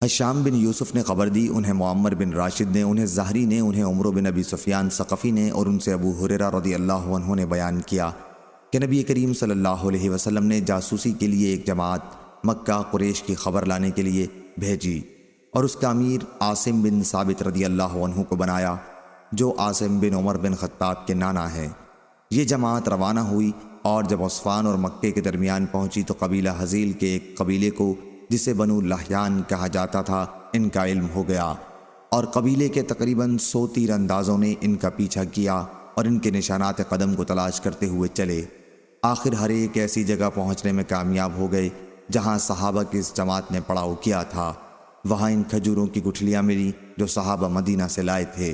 حشام بن یوسف نے خبر دی، انہیں معمر بن راشد نے، انہیں زہری نے، انہیں عمرو بن ابی سفیان ثقفی نے اور ان سے ابو ہریرہ رضی اللہ عنہ نے بیان کیا کہ نبی کریم صلی اللہ علیہ وسلم نے جاسوسی کے لیے ایک جماعت مکہ قریش کی خبر لانے کے لیے بھیجی اور اس کا امیر عاصم بن ثابت رضی اللہ عنہ کو بنایا، جو عاصم بن عمر بن خطاب کے نانا ہیں۔ یہ جماعت روانہ ہوئی اور جب عصفان اور مکے کے درمیان پہنچی تو قبیلہ حزیل کے ایک قبیلے کو جسے بنو لحیان کہا جاتا تھا ان کا علم ہو گیا، اور قبیلے کے تقریباً 100 تیر اندازوں نے ان کا پیچھا کیا اور ان کے نشانات قدم کو تلاش کرتے ہوئے چلے۔ آخر ہر ایک ایسی جگہ پہنچنے میں کامیاب ہو گئے جہاں صحابہ کی اس جماعت نے پڑاؤ کیا تھا۔ وہاں ان کھجوروں کی گٹھلیاں ملی جو صحابہ مدینہ سے لائے تھے۔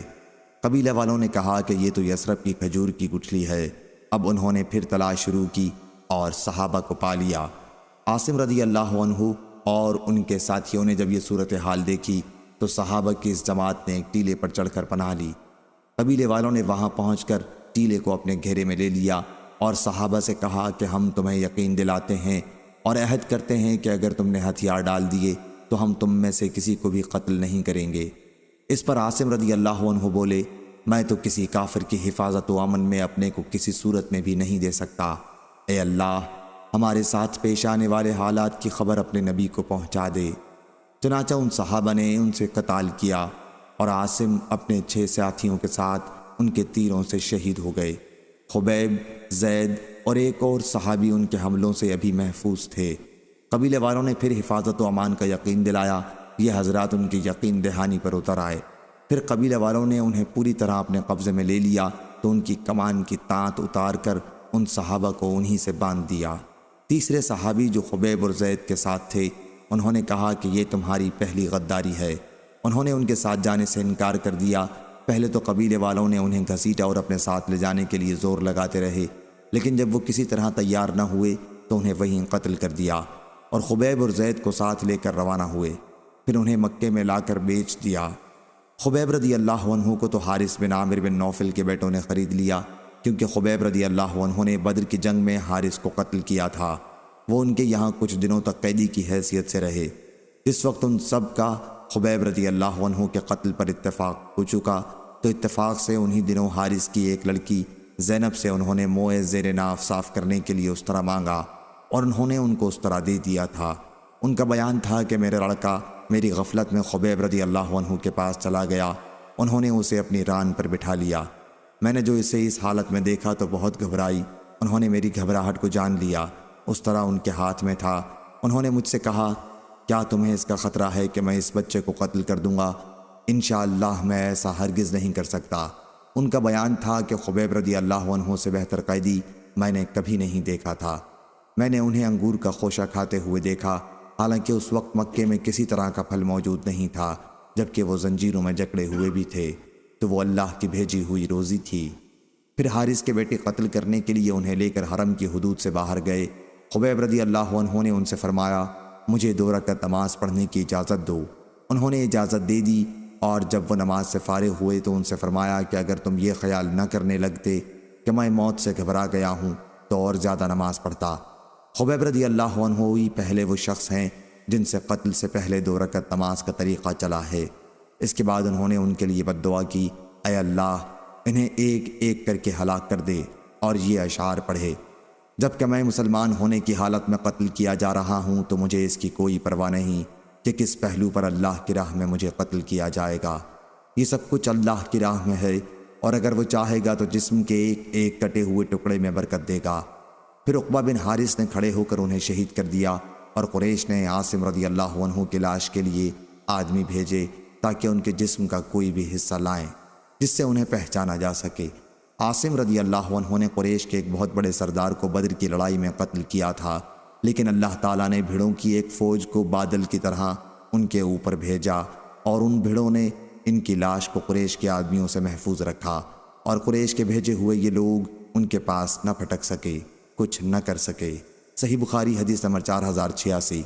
قبیلہ والوں نے کہا کہ یہ تو یثرب کی کھجور کی گٹھلی ہے۔ اب انہوں نے پھر تلاش شروع کی اور صحابہ کو پا لیا۔ عاصم رضی اللہ عنہ اور ان کے ساتھیوں نے جب یہ صورتحال دیکھی تو صحابہ کی اس جماعت نے ایک ٹیلے پر چڑھ کر پناہ لی۔ قبیلے والوں نے وہاں پہنچ کر ٹیلے کو اپنے گھیرے میں لے لیا اور صحابہ سے کہا کہ ہم تمہیں یقین دلاتے ہیں اور عہد کرتے ہیں کہ اگر تم نے ہتھیار ڈال دیے تو ہم تم میں سے کسی کو بھی قتل نہیں کریں گے۔ اس پر عاصم رضی اللہ عنہ بولے، میں تو کسی کافر کی حفاظت و امن میں اپنے کو کسی صورت میں بھی نہیں دے سکتا۔ اے اللہ، ہمارے ساتھ پیش آنے والے حالات کی خبر اپنے نبی کو پہنچا دے۔ چنانچہ ان صحابہ نے ان سے قتال کیا اور عاصم اپنے 6 ساتھیوں کے ساتھ ان کے تیروں سے شہید ہو گئے۔ خبیب، زید اور ایک اور صحابی ان کے حملوں سے ابھی محفوظ تھے۔ قبیلے والوں نے پھر حفاظت و امان کا یقین دلایا۔ یہ حضرات ان کی یقین دہانی پر اتر آئے۔ پھر قبیلے والوں نے انہیں پوری طرح اپنے قبضے میں لے لیا تو ان کی کمان کی تانت اتار کر ان صحابہ کو انہی سے باندھ دیا۔ تیسرے صحابی جو خبیب اور زید کے ساتھ تھے، انہوں نے کہا کہ یہ تمہاری پہلی غداری ہے۔ انہوں نے ان کے ساتھ جانے سے انکار کر دیا۔ پہلے تو قبیلے والوں نے انہیں گھسیٹا اور اپنے ساتھ لے جانے کے لیے زور لگاتے رہے، لیکن جب وہ کسی طرح تیار نہ ہوئے تو انہیں وہیں قتل کر دیا اور خبیب اور زید کو ساتھ لے کر روانہ ہوئے۔ پھر انہیں مکے میں لا کر بیچ دیا۔ خبیب رضی اللہ عنہ کو تو حارث بن عامر بن نوفل کے بیٹوں نے خرید لیا، کیونکہ خبیب رضی اللہ عنہ نے بدر کی جنگ میں حارث کو قتل کیا تھا۔ وہ ان کے یہاں کچھ دنوں تک قیدی کی حیثیت سے رہے۔ اس وقت ان سب کا خبیب رضی اللہ عنہ کے قتل پر اتفاق ہو چکا تو اتفاق سے انہی دنوں حارث کی ایک لڑکی زینب سے انہوں نے موئے زیر ناف صاف کرنے کے لیے استرا مانگا اور انہوں نے ان کو استرا دے دیا تھا۔ ان کا بیان تھا کہ میرا لڑکا میری غفلت میں خبیب رضی اللہ عنہ کے پاس چلا گیا۔ انہوں نے اسے اپنی ران پر بٹھا لیا۔ میں نے جو اسے اس حالت میں دیکھا تو بہت گھبرائی۔ انہوں نے میری گھبراہٹ کو جان لیا۔ اس طرح ان کے ہاتھ میں تھا۔ انہوں نے مجھ سے کہا، کیا تمہیں اس کا خطرہ ہے کہ میں اس بچے کو قتل کر دوں گا؟ انشاءاللہ میں ایسا ہرگز نہیں کر سکتا۔ ان کا بیان تھا کہ خبیب رضی اللہ عنہ سے بہتر قیدی میں نے کبھی نہیں دیکھا تھا۔ میں نے انہیں انگور کا خوشہ کھاتے ہوئے دیکھا، حالانکہ اس وقت مکے میں کسی طرح کا پھل موجود نہیں تھا، جبکہ وہ زنجیروں میں جکڑے ہوئے بھی تھے، تو وہ اللہ کی بھیجی ہوئی روزی تھی۔ پھر حارث کے بیٹے قتل کرنے کے لیے انہیں لے کر حرم کی حدود سے باہر گئے۔ خبیب رضی اللہ عنہ نے ان سے فرمایا، مجھے 2 رکعت نماز پڑھنے کی اجازت دو۔ انہوں نے اجازت دے دی، اور جب وہ نماز سے فارغ ہوئے تو ان سے فرمایا کہ اگر تم یہ خیال نہ کرنے لگتے کہ میں موت سے گھبرا گیا ہوں تو اور زیادہ نماز پڑھتا۔ خبیب رضی اللہ عنہ ہی پہلے وہ شخص ہیں جن سے قتل سے پہلے 2 رکعت نماز کا طریقہ چلا ہے۔ اس کے بعد انہوں نے ان کے لیے بد دعا کی، اے اللہ انہیں ایک ایک کر کے ہلاک کر دے، اور یہ اشعار پڑھے، جبکہ میں مسلمان ہونے کی حالت میں قتل کیا جا رہا ہوں تو مجھے اس کی کوئی پرواہ نہیں کہ کس پہلو پر اللہ کی راہ میں مجھے قتل کیا جائے گا۔ یہ سب کچھ اللہ کی راہ میں ہے، اور اگر وہ چاہے گا تو جسم کے ایک ایک کٹے ہوئے ٹکڑے میں برکت دے گا۔ پھر عقبہ بن حارث نے کھڑے ہو کر انہیں شہید کر دیا، اور قریش نے عاصم رضی اللہ عنہ کی لاش کے لیے آدمی بھیجے تاکہ ان کے جسم کا کوئی بھی حصہ لائیں جس سے انہیں پہچانا جا سکے۔ عاصم رضی اللہ عنہ نے قریش کے ایک بہت بڑے سردار کو بدر کی لڑائی میں قتل کیا تھا، لیکن اللہ تعالیٰ نے بھیڑوں کی ایک فوج کو بادل کی طرح ان کے اوپر بھیجا، اور ان بھیڑوں نے ان کی لاش کو قریش کے آدمیوں سے محفوظ رکھا، اور قریش کے بھیجے ہوئے یہ لوگ ان کے پاس نہ پھٹک سکے، کچھ نہ کر سکے۔ صحیح بخاری حدیث نمبر 4086۔